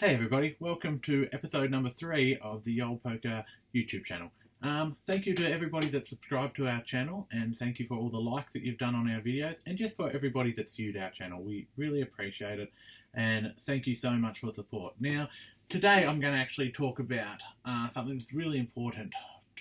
Hey everybody, welcome to episode number 3 of the Yole Poker YouTube channel. Thank you to everybody that subscribed to our channel, and thank you for all the likes that you've done on our videos, and just for everybody that's viewed our channel. We really appreciate it, and thank you so much for the support. Now, today I'm going to actually talk about something that's really important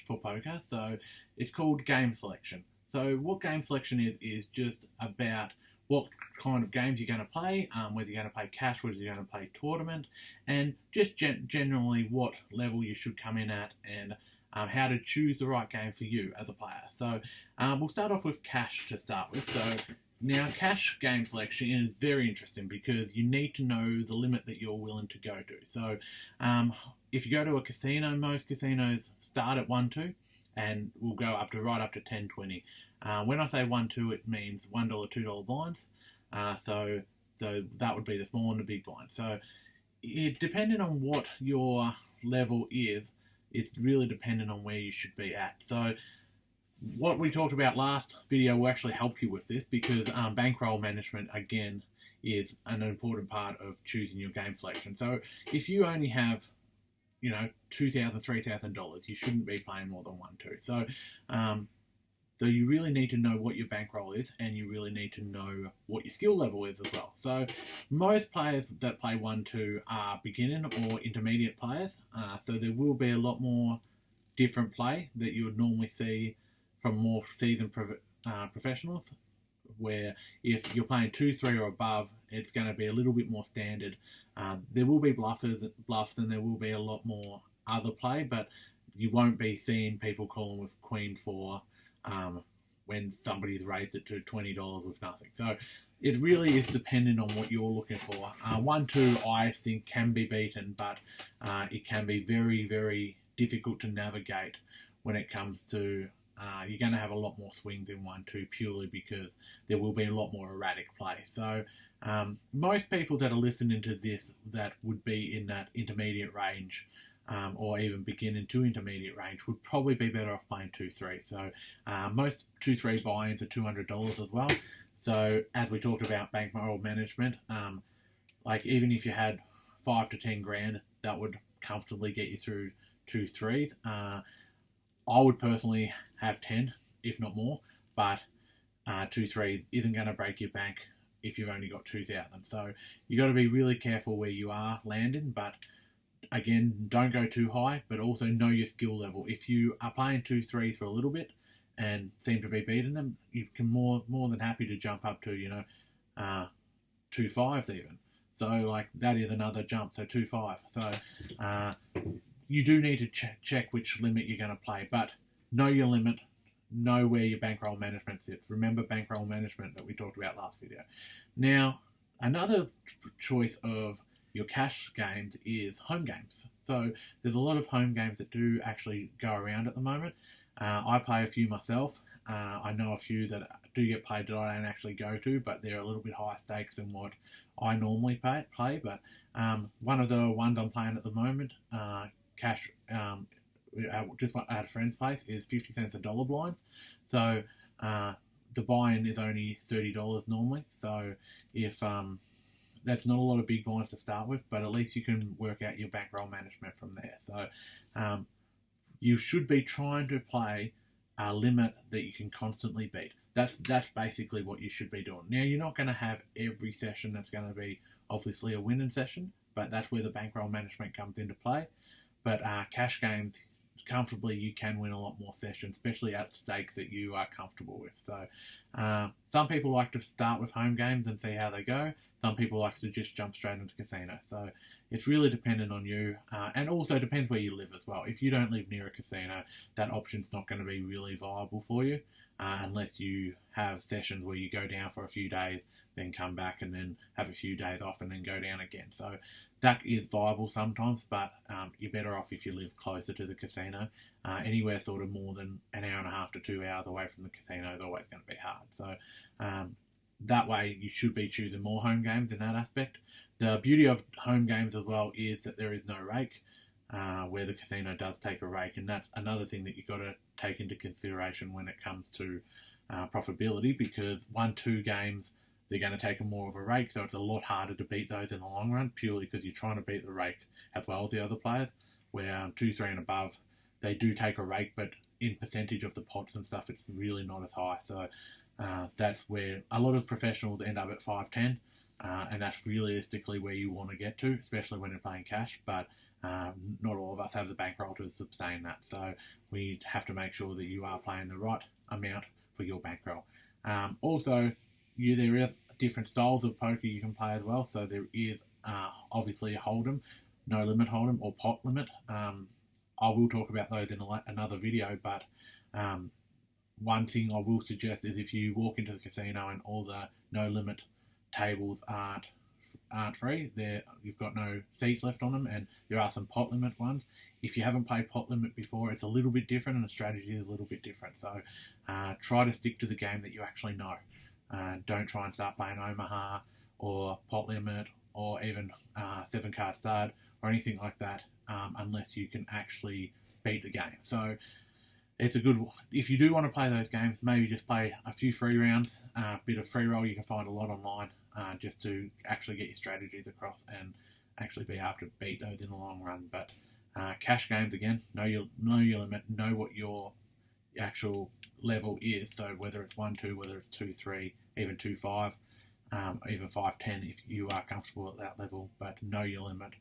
for poker. So it's called game selection. So what game selection is just about what kind of games you're going to play, whether you're going to play cash, whether you're going to play tournament, and just generally what level you should come in at, and how to choose the right game for you as a player. So we'll start off with cash to start with. So now cash game selection is very interesting because you need to know the limit that you're willing to go to. So if you go to a casino, most casinos start at 1-2 and will go up to right up to 10-20. When I say 1-2, it means $1, $2 blinds. So that would be the small and the big blind. So depending on what your level is, it's really dependent on where you should be at. So what we talked about last video will actually help you with this, because bankroll management, again, is an important part of choosing your game selection. So if you only have $2,000, $3,000, you shouldn't be playing more than 1-2. So you really need to know what your bankroll is, and you really need to know what your skill level is as well. So most players that play 1-2 are beginning or intermediate players. So there will be a lot more different play that you would normally see from more seasoned professionals, where if you're playing 2-3 or above, it's going to be a little bit more standard. There will be bluffs, and there will be a lot more other play, but you won't be seeing people calling with Queen 4 when somebody's raised it to $20 with nothing. So it really is dependent on what you're looking for. 1-2, I think, can be beaten, but it can be very, very difficult to navigate when it comes to you're going to have a lot more swings in 1-2, purely because there will be a lot more erratic play. So most people that are listening to this that would be in that intermediate range, or even beginning to intermediate range, would probably be better off playing 2-3. So most 2-3 buy-ins are $200 as well. So as we talked about bankroll management, like even if you had 5 to 10 grand, that would comfortably get you through 2-3s. I would personally have 10, if not more, but 2-3 isn't going to break your bank if you've only got 2,000. So you got to be really careful where you are landing, but again, don't go too high, but also know your skill level. If you are playing 2-3s for a little bit and seem to be beating them, you can more than happy to jump up to 2-5s even. So like that is another jump. So 2-5. So you do need to check which limit you're going to play, but know your limit. Know where your bankroll management sits. Remember bankroll management that we talked about last video. Now, another choice of your cash games is home games. So there's a lot of home games that do actually go around at the moment. I play a few myself. I know a few that do get played that I don't actually go to, but they're a little bit higher stakes than what I normally play. But one of the ones I'm playing at the moment, cash, just at a friend's place, is 50 cents a dollar blind. So the buy-in is only $30 normally. So if that's not a lot of big blinds to start with, but at least you can work out your bankroll management from there. So you should be trying to play a limit that you can constantly beat. That's basically what you should be doing. Now, you're not going to have every session that's going to be obviously a winning session, but that's where the bankroll management comes into play. But cash games, comfortably, you can win a lot more sessions, especially at stakes that you are comfortable with. So some people like to start with home games and see how they go. Some people like to just jump straight into casino. So it's really dependent on you, and also depends where you live as well. If you don't live near a casino, that option's not going to be really viable for you, unless you have sessions where you go down for a few days, then come back and then have a few days off and then go down again. So that is viable sometimes, but you're better off if you live closer to the casino. Anywhere sort of more than an hour and a half to 2 hours away from the casino is always going to be hard. So that way you should be choosing more home games in that aspect. The beauty of home games as well is that there is no rake, where the casino does take a rake, and that's another thing that you've got to take into consideration when it comes to profitability, because 1-2 games they're going to take more of a rake, so it's a lot harder to beat those in the long run, purely because you're trying to beat the rake as well as the other players, where 2, 3 and above, they do take a rake, but in percentage of the pots and stuff, it's really not as high. So that's where a lot of professionals end up at 5-10, and that's realistically where you want to get to, especially when you're playing cash, but not all of us have the bankroll to sustain that. So we have to make sure that you are playing the right amount for your bankroll. Also, there are different styles of poker you can play as well. So there is obviously a hold'em, no limit hold'em, or pot limit. I will talk about those in another video, but one thing I will suggest is if you walk into the casino and all the no limit tables aren't free, you've got no seats left on them, and there are some pot limit ones. If you haven't played pot limit before, it's a little bit different, and the strategy is a little bit different. So try to stick to the game that you actually know. Don't try and start playing Omaha or pot limit or even 7-card stud or anything like that unless you can actually beat the game. So it's a good, if you do want to play those games, maybe just play a few free rounds, a bit of free roll. You can find a lot online just to actually get your strategies across and actually be able to beat those in the long run. But cash games, again, know your limit, know what your actual level is. So whether it's 1-2, whether it's 2-3, even 2-5, even 5-10 if you are comfortable at that level, but know your limit.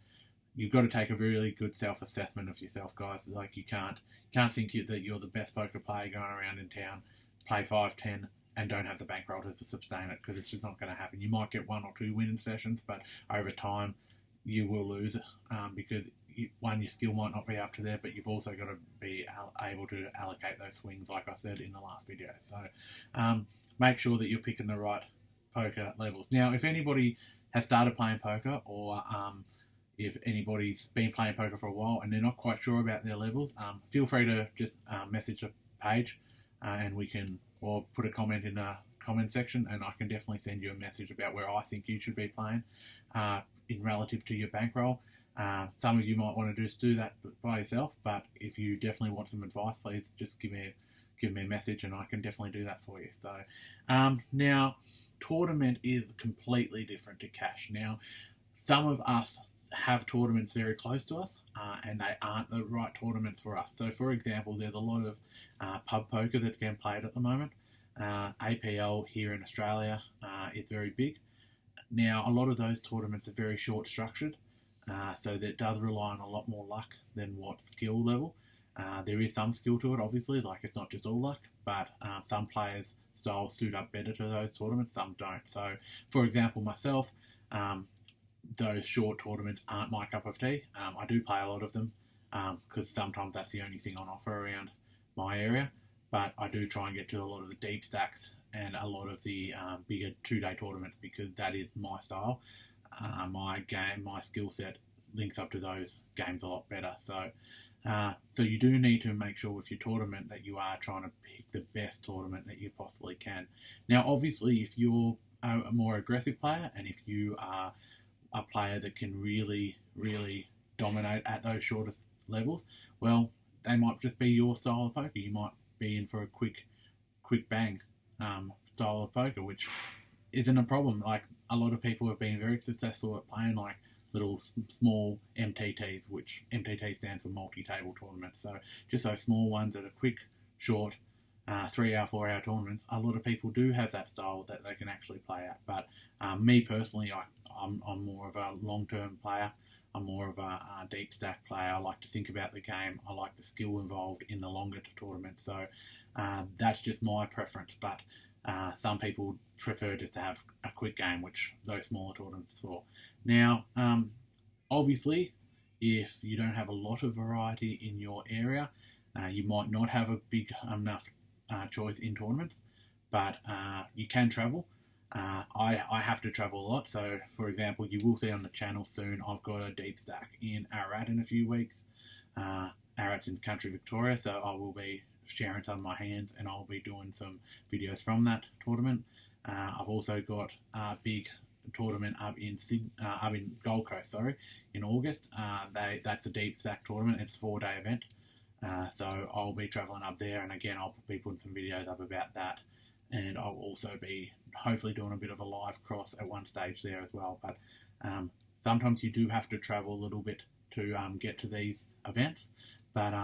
You've got to take a really good self-assessment of yourself, guys. Like you can't think that you're the best poker player going around in town, play 5-10 and don't have the bankroll to sustain it, because it's just not going to happen. You might get 1 or 2 winning sessions, but over time you will lose because your skill might not be up to there, but you've also got to be able to allocate those swings, like I said in the last video. So make sure that you're picking the right poker levels. Now, if anybody has started playing poker, or if anybody's been playing poker for a while and they're not quite sure about their levels, feel free to just message the page and we can, or put a comment in the comment section, and I can definitely send you a message about where I think you should be playing in relative to your bankroll. Some of you might want to just do that by yourself, but if you definitely want some advice, please just give me a message and I can definitely do that for you. So now, tournament is completely different to cash. Now, some of us have tournaments very close to us and they aren't the right tournaments for us. So for example, there's a lot of pub poker that's getting played at the moment. APL here in Australia is very big. Now, a lot of those tournaments are very short structured, so that does rely on a lot more luck than what skill level. There is some skill to it, obviously, like it's not just all luck, but some players' styles suit up better to those tournaments, some don't. So, for example, myself, those short tournaments aren't my cup of tea. I do play a lot of them because sometimes that's the only thing on offer around my area, but I do try and get to a lot of the deep stacks and a lot of the bigger 2-day tournaments because that is my style. My game, my skill set links up to those games a lot better. So you do need to make sure with your tournament that you are trying to pick the best tournament that you possibly can. Now, obviously, if you're a more aggressive player and if you are a player that can really, really dominate at those shortest levels, well, they might just be your style of poker. You might be in for a quick bang style of poker, which isn't a problem. Like, a lot of people have been very successful at playing like little small MTTs, which MTT stands for multi-table tournaments. So just those small ones that are quick, short, 3-hour, 4-hour tournaments. A lot of people do have that style that they can actually play at. But me personally, I'm more of a long-term player. I'm more of a deep stack player. I like to think about the game. I like the skill involved in the longer tournaments. So that's just my preference. But some people prefer just to have a quick game, which those smaller tournaments for. Now, obviously, if you don't have a lot of variety in your area, you might not have a big enough choice in tournaments, but you can travel. I have to travel a lot, so for example, you will see on the channel soon I've got a deep stack in Ararat in a few weeks. Ararat's in country Victoria, so I will be sharing some of my hands and I'll be doing some videos from that tournament. I've also got a big tournament up in Gold Coast, in August. That's a deep stack tournament. It's a 4-day event, so I'll be travelling up there, and again I'll be putting some videos up about that. And I'll also be hopefully doing a bit of a live cross at one stage there as well. But sometimes you do have to travel a little bit to get to these events. But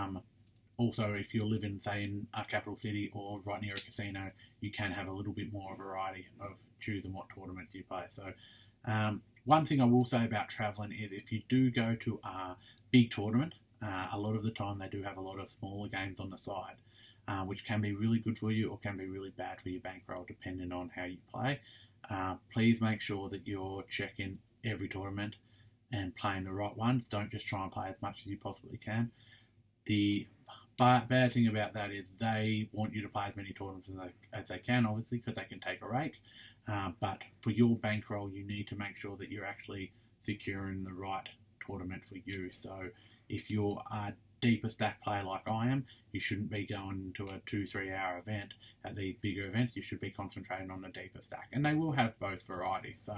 also, if you're living, say, in a capital city or right near a casino, you can have a little bit more variety of choosing what tournaments you play. So one thing I will say about travelling is if you do go to a big tournament, a lot of the time they do have a lot of smaller games on the side, which can be really good for you or can be really bad for your bankroll depending on how you play. Please make sure that you're checking every tournament and playing the right ones. Don't just try and play as much as you possibly can. The bad thing about that is they want you to play as many tournaments as they can, obviously, because they can take a rake. But for your bankroll, you need to make sure that you're actually securing the right tournament for you. So if you're a deeper stack player like I am, you shouldn't be going to a 2-3 hour event at these bigger events. You should be concentrating on the deeper stack. And they will have both varieties. So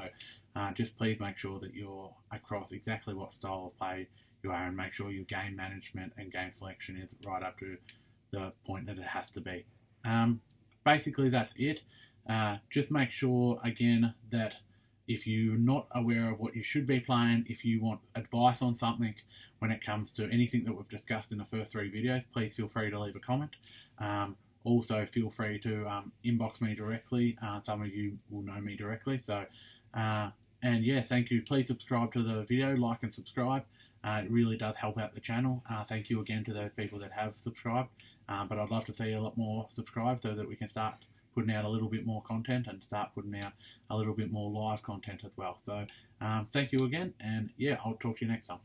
just please make sure that you're across exactly what style of play you are and make sure your game management and game selection is right up to the point that it has to be. Basically, that's it. Just make sure, again, that if you're not aware of what you should be playing, if you want advice on something when it comes to anything that we've discussed in the first 3 videos, please feel free to leave a comment. Also, feel free to inbox me directly. Some of you will know me directly. So, and yeah, thank you. Please subscribe to the video, like and subscribe. It really does help out the channel. Thank you again to those people that have subscribed. But I'd love to see a lot more subscribe so that we can start putting out a little bit more content and start putting out a little bit more live content as well. So thank you again, and yeah, I'll talk to you next time.